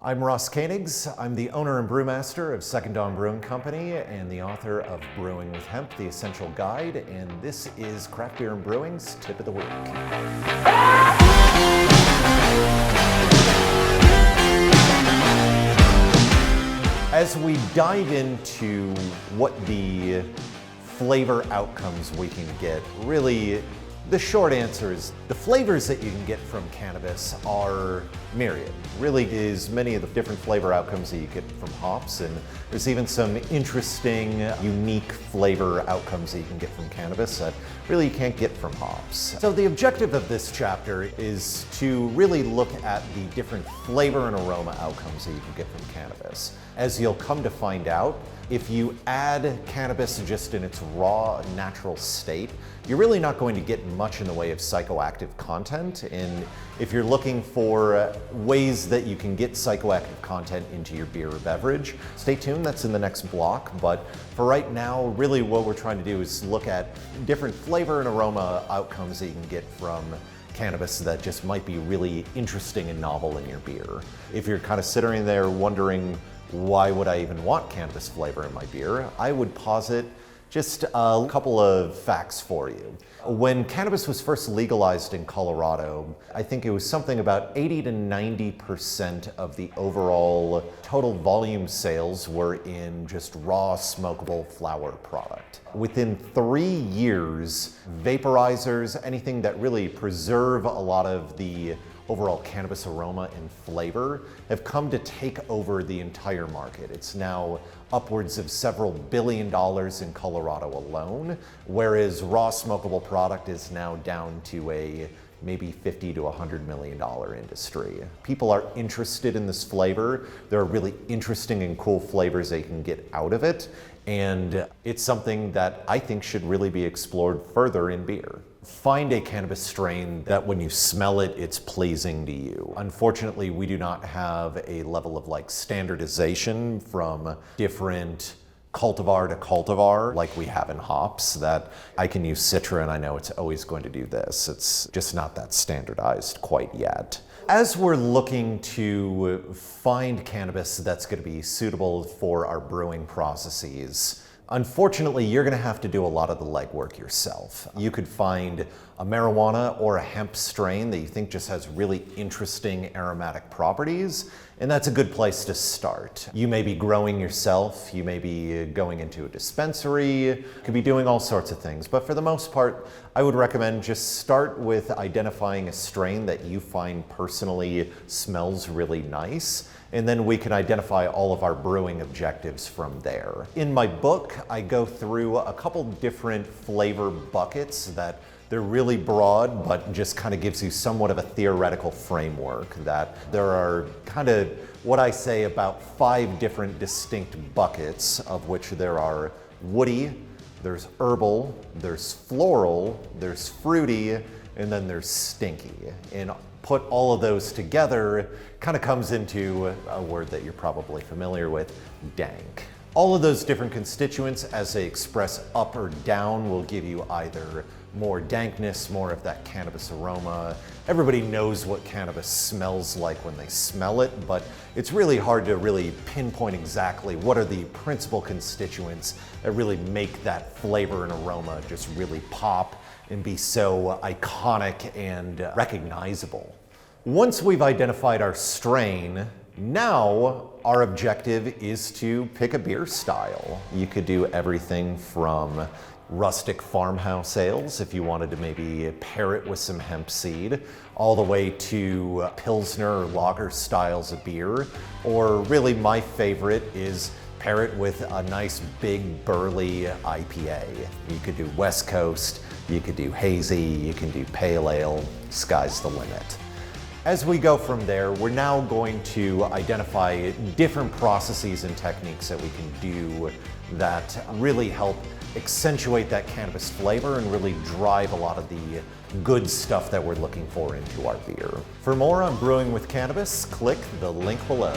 I'm Ross Koenigs. I'm the owner and brewmaster of Second Dawn Brewing Company and the author of Brewing with Hemp, the Essential Guide, and this is Craft Beer and Brewing's Tip of the Week. As we dive into what the flavor outcomes we can get, really the short answer is the flavors that you can get from cannabis are myriad. Really is many of the different flavor outcomes that you get from hops, and there's even some interesting, unique flavor outcomes that you can get from cannabis that really you can't get from hops. So the objective of this chapter is to really look at the different flavor and aroma outcomes that you can get from cannabis. As you'll come to find out, if you add cannabis just in its raw, natural state, you're really not going to get much in the way of psychoactive content. And if you're looking for ways that you can get psychoactive content into your beer or beverage, stay tuned, that's in the next block. But for right now, really what we're trying to do is look at different flavor and aroma outcomes that you can get from cannabis that just might be really interesting and novel in your beer. If you're kind of sitting there wondering, why would I even want cannabis flavor in my beer? I would posit just a couple of facts for you. When cannabis was first legalized in Colorado, I think it was something about 80 to 90% of the overall total volume sales were in just raw smokable flower product. Within 3 years, vaporizers, anything that really preserve a lot of the overall cannabis aroma and flavor have come to take over the entire market. It's now upwards of several $1 billion in Colorado alone, whereas raw smokable product is now down to a maybe $50 to $100 million industry. People are interested in this flavor. There are really interesting and cool flavors they can get out of it, and it's something that I think should really be explored further in beer. Find a cannabis strain that when you smell it, it's pleasing to you. Unfortunately, we do not have a level of standardization from different cultivar to cultivar like we have in hops, that I can use Citra and I know it's always going to do this. It's just not that standardized quite yet. As we're looking to find cannabis that's going to be suitable for our brewing processes, unfortunately, you're going to have to do a lot of the legwork yourself. You could find a marijuana or a hemp strain that you think just has really interesting aromatic properties, and that's a good place to start. You may be growing yourself, you may be going into a dispensary, you could be doing all sorts of things, but for the most part, I would recommend just start with identifying a strain that you find personally smells really nice, and then we can identify all of our brewing objectives from there. In my book, I go through a couple different flavor buckets that they're really broad, but just kind of gives you somewhat of a theoretical framework, that there are kind of what I say about 5 different distinct buckets, of which there are woody, there's herbal, there's floral, there's fruity, and then there's stinky. And put all of those together kind of comes into a word that you're probably familiar with, dank. All of those different constituents, as they express up or down, will give you either more dankness, more of that cannabis aroma. Everybody knows what cannabis smells like when they smell it, but it's really hard to really pinpoint exactly what are the principal constituents that really make that flavor and aroma just really pop and be so iconic and recognizable. Once we've identified our strain, now our objective is to pick a beer style. You could do everything from rustic farmhouse ales if you wanted to maybe pair it with some hemp seed, all the way to Pilsner or lager styles of beer, or really my favorite is pair it with a nice big burly IPA. You could do West Coast, you could do hazy, you can do pale ale, sky's the limit. As we go from there, we're now going to identify different processes and techniques that we can do that really help accentuate that cannabis flavor and really drive a lot of the good stuff that we're looking for into our beer. For more on Brewing with Cannabis, click the link below.